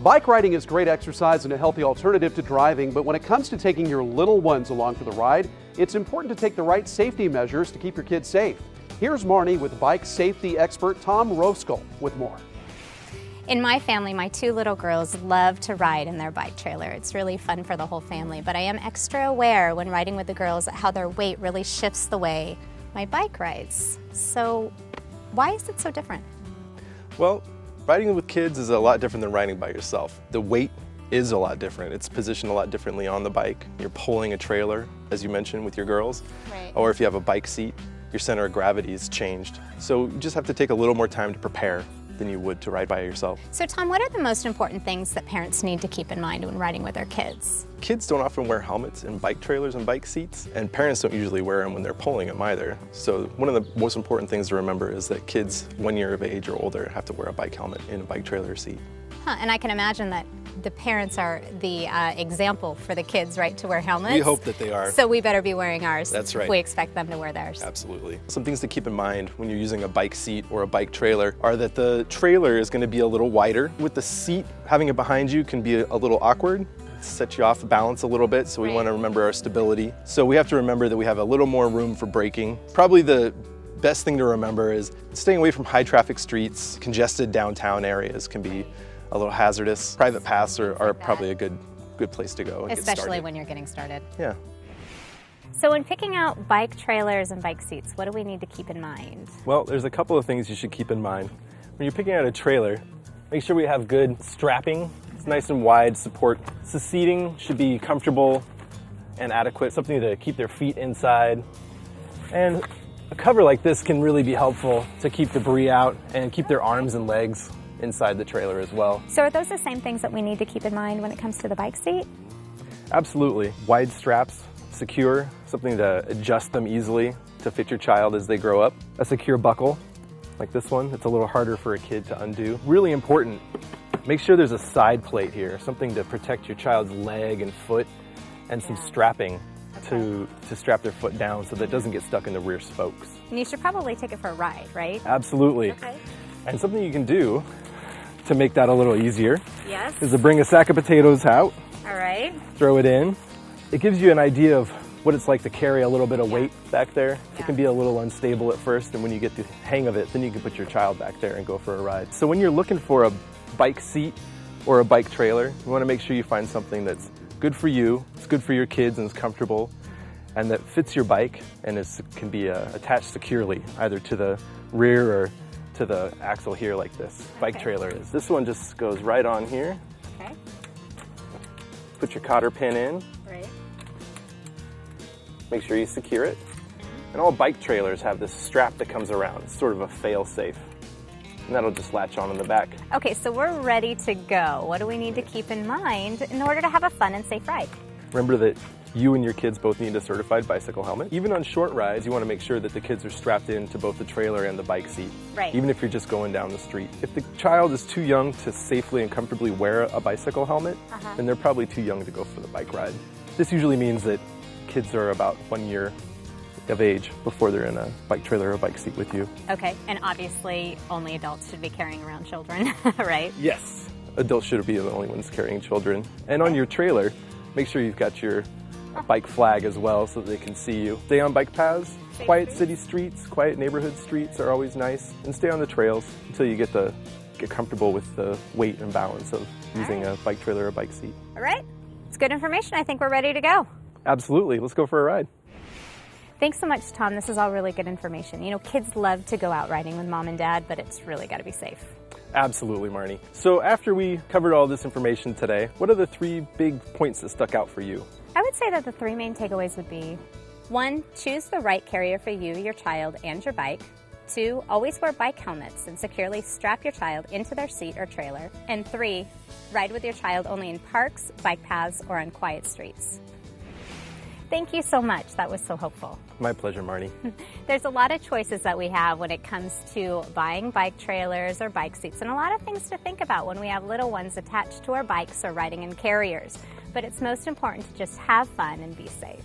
Bike riding is great exercise and a healthy alternative to driving, but when it comes to taking your little ones along for the ride, it's important to take the right safety measures to keep your kids safe. Here's Marnie with bike safety expert Tom Roskell with more. In my family, my two little girls love to ride in their bike trailer. It's really fun for the whole family, but I am extra aware when riding with the girls at how their weight really shifts the way my bike rides. So why is it so different? Well, riding with kids is a lot different than riding by yourself. The weight is a lot different. It's positioned a lot differently on the bike. You're pulling a trailer, as you mentioned, with your girls. Right. Or if you have a bike seat, your center of gravity is changed. So you just have to take a little more time to prepare than you would to ride by yourself. So Tom, what are the most important things that parents need to keep in mind when riding with their kids? Kids don't often wear helmets in bike trailers and bike seats, and parents don't usually wear them when they're pulling them either. So one of the most important things to remember is that kids 1 year of age or older have to wear a bike helmet in a bike trailer seat. And I can imagine that the parents are the example for the kids, right, to wear helmets. We hope that they are. So we better be wearing ours. That's right. If we expect them to wear theirs. Absolutely. Some things to keep in mind when you're using a bike seat or a bike trailer are that the trailer is going to be a little wider. With the seat, having it behind you can be a little awkward. Set you off balance a little bit, so we want to remember our stability. So we have to remember that we have a little more room for braking. Probably the best thing to remember is staying away from high traffic streets. Congested downtown areas can be a little hazardous. Private paths are probably a good place to go and especially when you're getting started. Yeah. So when picking out bike trailers and bike seats, what do we need to keep in mind? Well, there's a couple of things you should keep in mind. When you're picking out a trailer, make sure we have good strapping. It's nice and wide support. The seating should be comfortable and adequate, something to keep their feet inside. And a cover like this can really be helpful to keep debris out and keep their arms and legs inside the trailer as well. So are those the same things that we need to keep in mind when it comes to the bike seat? Absolutely. Wide straps, secure, something to adjust them easily to fit your child as they grow up. A secure buckle, like this one, it's a little harder for a kid to undo. Really important, make sure there's a side plate here, something to protect your child's leg and foot, and some strapping to strap their foot down so that it doesn't get stuck in the rear spokes. And you should probably take it for a ride, right? Absolutely. Okay. And something you can do to make that a little easier Yes. is to bring a sack of potatoes out, All right. throw it in. It gives you an idea of what it's like to carry a little bit of weight back there. Yeah. It can be a little unstable at first, and when you get the hang of it, then you can put your child back there and go for a ride. So when you're looking for a bike seat or a bike trailer, you want to make sure you find something that's good for you, it's good for your kids, and it's comfortable, and that fits your bike and can be attached securely, either to the rear or to the axle here like this bike trailer is. This one just goes right on here. Okay. Put your cotter pin in. Right. Make sure you secure it. And all bike trailers have this strap that comes around. It's sort of a fail-safe. And that'll just latch on in the back. Okay, so we're ready to go. What do we need to keep in mind in order to have a fun and safe ride? Remember that you and your kids both need a certified bicycle helmet. Even on short rides, you want to make sure that the kids are strapped into both the trailer and the bike seat. Right. Even if you're just going down the street. If the child is too young to safely and comfortably wear a bicycle helmet, then they're probably too young to go for the bike ride. This usually means that kids are about 1 year of age before they're in a bike trailer or a bike seat with you. Okay, and obviously only adults should be carrying around children, right? Yes. Adults should be the only ones carrying children. And on your trailer, make sure you've got your bike flag as well so they can see you. Stay on bike paths. Quiet city streets, quiet neighborhood streets are always nice. And stay on the trails until you get comfortable with the weight and balance of using a bike trailer or a bike seat. All right, it's good information. I think we're ready to go. Absolutely. Let's go for a ride. Thanks so much, Tom. This is all really good information. You know, kids love to go out riding with mom and dad, but it's really got to be safe. Absolutely, Marnie. So after we covered all this information today, what are the 3 big points that stuck out for you? I would say that the 3 main takeaways would be 1, choose the right carrier for you, your child, and your bike. 2, always wear bike helmets and securely strap your child into their seat or trailer. And 3, ride with your child only in parks, bike paths, or on quiet streets. Thank you so much. That was so helpful. My pleasure, Marnie. There's a lot of choices that we have when it comes to buying bike trailers or bike seats, and a lot of things to think about when we have little ones attached to our bikes or riding in carriers. But it's most important to just have fun and be safe.